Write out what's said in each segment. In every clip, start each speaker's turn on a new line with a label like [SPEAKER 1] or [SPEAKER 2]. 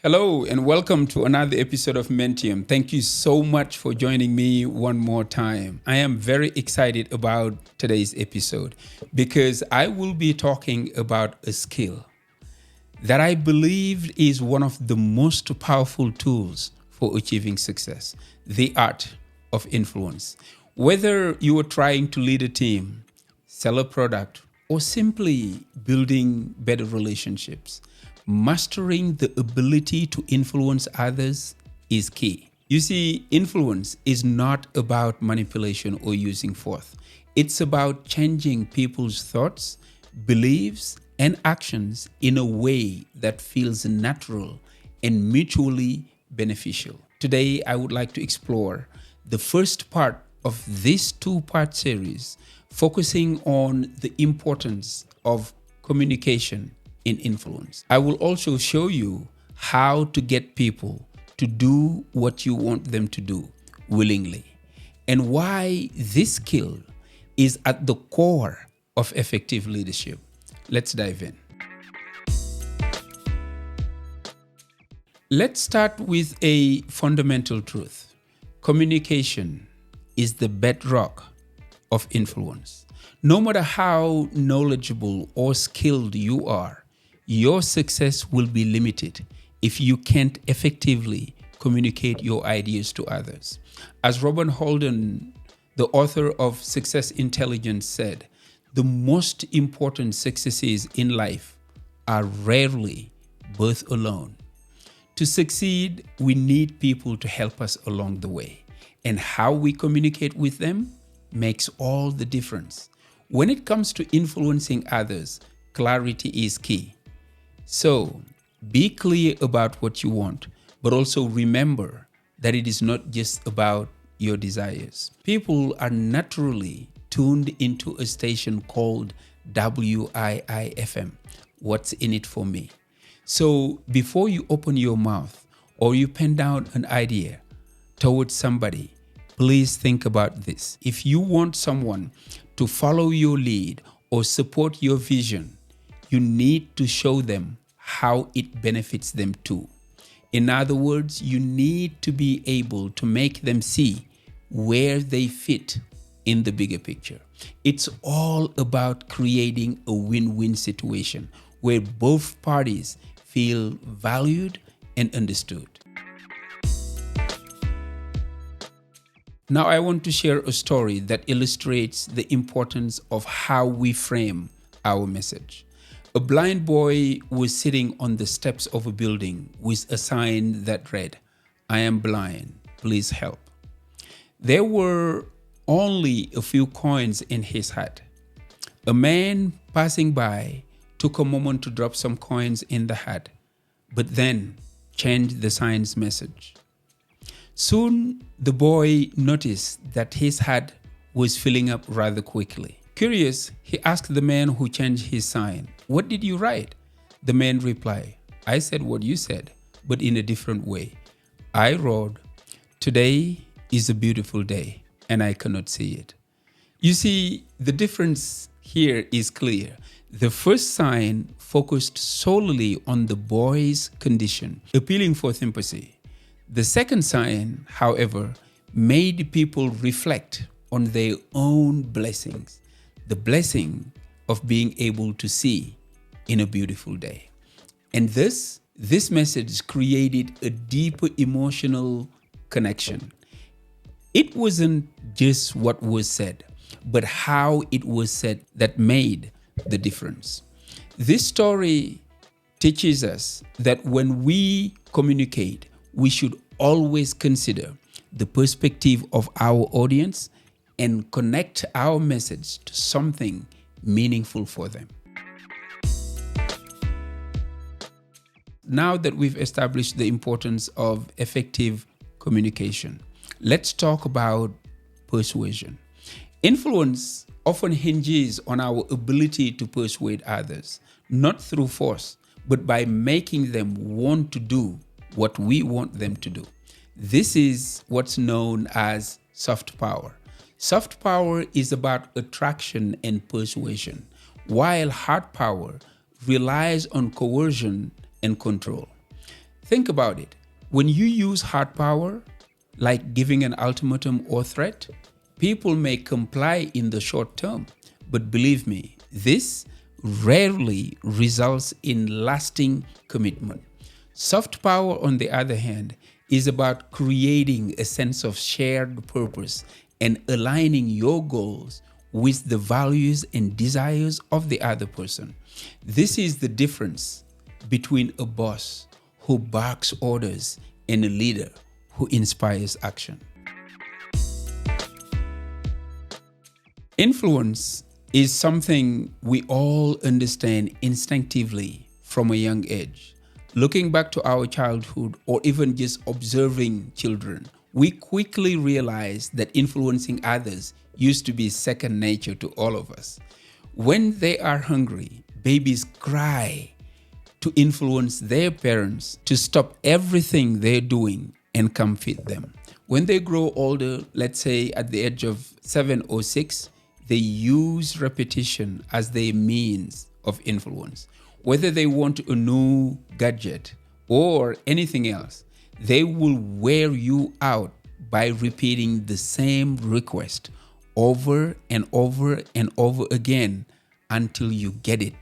[SPEAKER 1] Hello and welcome to another episode of Mentium. Thank you so much for joining me one more time. I am very excited about today's episode because I will be talking about a skill that I believe is one of the most powerful tools for achieving success, the art of influence. Whether you are trying to lead a team, sell a product, or simply building better relationships, mastering the ability to influence others is key. You see, influence is not about manipulation or using force. It's about changing people's thoughts, beliefs, and actions in a way that feels natural and mutually beneficial. Today, I would like to explore the first part of this two-part series, focusing on the importance of communication in influence. I will also show you how to get people to do what you want them to do willingly, and why this skill is at the core of effective leadership. Let's dive in. Let's start with a fundamental truth. Communication is the bedrock of influence. No matter how knowledgeable or skilled you are, your success will be limited if you can't effectively communicate your ideas to others. As Robert Holden, the author of Success Intelligence, said, the most important successes in life are rarely birthed alone. To succeed, we need people to help us along the way, and how we communicate with them makes all the difference. When it comes to influencing others, clarity is key. So, be clear about what you want, but also remember that it is not just about your desires. People are naturally tuned into a station called WIIFM. What's in it for me? So, before you open your mouth or you pen down an idea towards somebody, please think about this. If you want someone to follow your lead or support your vision, you need to show them how it benefits them too. In other words, you need to be able to make them see where they fit in the bigger picture. It's all about creating a win-win situation where both parties feel valued and understood. Now I want to share a story that illustrates the importance of how we frame our message. A blind boy was sitting on the steps of a building with a sign that read, "I am blind, please help." There were only a few coins in his hat. A man passing by took a moment to drop some coins in the hat, but then changed the sign's message. Soon, the boy noticed that his hat was filling up rather quickly. Curious, he asked the man who changed his sign, "What did you write?" The man replied, "I said what you said, but in a different way. I wrote, 'Today is a beautiful day, and I cannot see it.'" You see, the difference here is clear. The first sign focused solely on the boy's condition, appealing for sympathy. The second sign, however, made people reflect on their own blessings, the blessing of being able to see in a beautiful day. And this message created a deeper emotional connection. It wasn't just what was said, but how it was said that made the difference. This story teaches us that when we communicate, we should always consider the perspective of our audience and connect our message to something meaningful for them. Now that we've established the importance of effective communication, let's talk about persuasion. Influence often hinges on our ability to persuade others, not through force, but by making them want to do what we want them to do. This is what's known as soft power. Soft power is about attraction and persuasion, while hard power relies on coercion and control. Think about it. When you use hard power, like giving an ultimatum or threat, people may comply in the short term. But believe me, this rarely results in lasting commitment. Soft power, on the other hand, is about creating a sense of shared purpose and aligning your goals with the values and desires of the other person. This is the difference between a boss who barks orders and a leader who inspires action. Influence is something we all understand instinctively from a young age. Looking back to our childhood or even just observing children, we quickly realize that influencing others used to be second nature to all of us. When they are hungry, babies cry to influence their parents to stop everything they're doing and come feed them. When they grow older, let's say at the age of 7 or 6, they use repetition as their means of influence. Whether they want a new gadget or anything else, they will wear you out by repeating the same request over and over and over again until you get it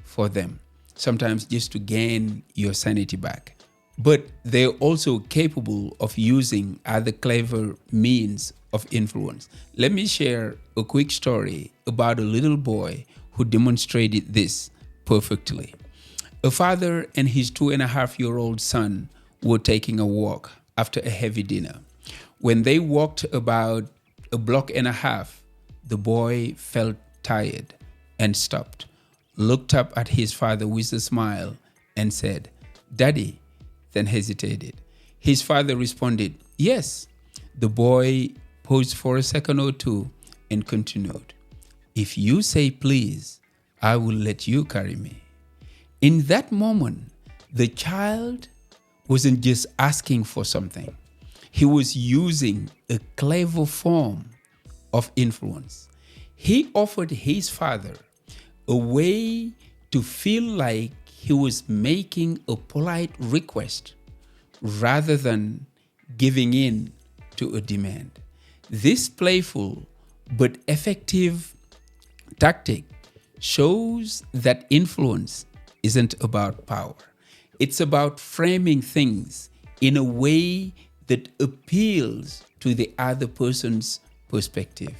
[SPEAKER 1] for them. Sometimes just to gain your sanity back. But they're also capable of using other clever means of influence. Let me share a quick story about a little boy who demonstrated this perfectly. A father and his 2.5-year-old son were taking a walk after a heavy dinner. When they walked about a block and a half, the boy felt tired and stopped, looked up at his father with a smile and said, "Daddy," then hesitated. His father responded, "Yes." The boy paused for a second or two and continued, "If you say please, I will let you carry me." In that moment, the child wasn't just asking for something. He was using a clever form of influence. He offered his father a way to feel like he was making a polite request rather than giving in to a demand. This playful but effective tactic shows that influence isn't about power. It's about framing things in a way that appeals to the other person's perspective.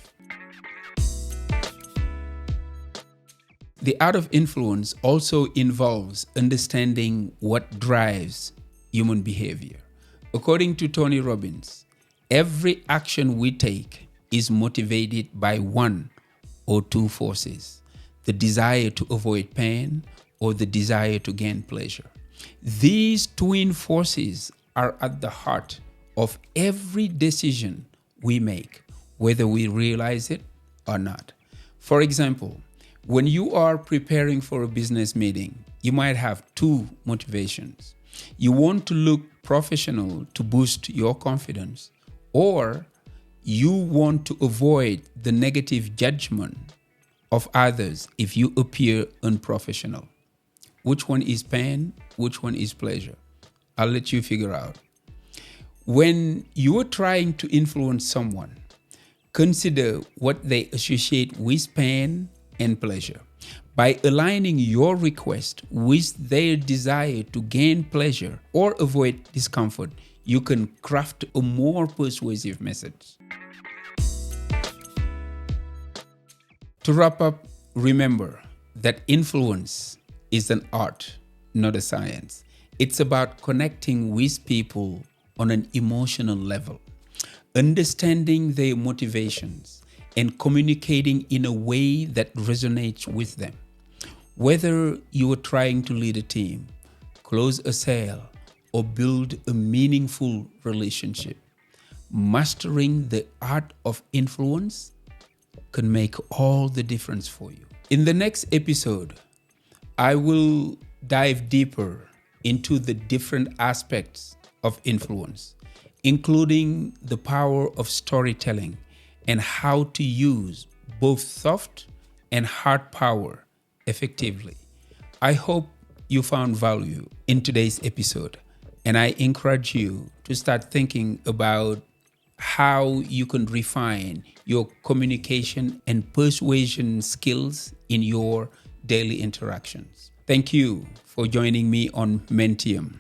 [SPEAKER 1] The art of influence also involves understanding what drives human behavior. According to Tony Robbins, every action we take is motivated by one or two forces: the desire to avoid pain or the desire to gain pleasure. These twin forces are at the heart of every decision we make, whether we realize it or not. For example, when you are preparing for a business meeting, you might have two motivations. You want to look professional to boost your confidence, or you want to avoid the negative judgment of others if you appear unprofessional. Which one is pain? Which one is pleasure? I'll let you figure out. When you are trying to influence someone, consider what they associate with pain and pleasure. By aligning your request with their desire to gain pleasure or avoid discomfort, you can craft a more persuasive message. To wrap up, remember that influence is an art, not a science. It's about connecting with people on an emotional level, understanding their motivations, and communicating in a way that resonates with them. Whether you are trying to lead a team, close a sale, or build a meaningful relationship, mastering the art of influence can make all the difference for you. In the next episode, I will dive deeper into the different aspects of influence, including the power of storytelling and how to use both soft and hard power effectively. I hope you found value in today's episode. And I encourage you to start thinking about how you can refine your communication and persuasion skills in your daily interactions. Thank you for joining me on Mentium.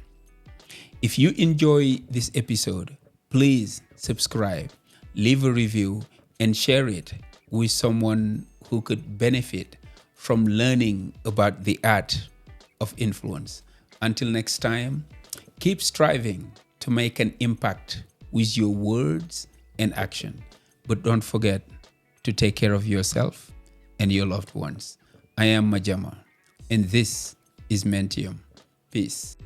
[SPEAKER 1] If you enjoy this episode, please subscribe, leave a review, and share it with someone who could benefit from learning about the art of influence. Until next time, keep striving to make an impact with your words and action. But don't forget to take care of yourself and your loved ones. I am Majama, and this is Mentium. Peace.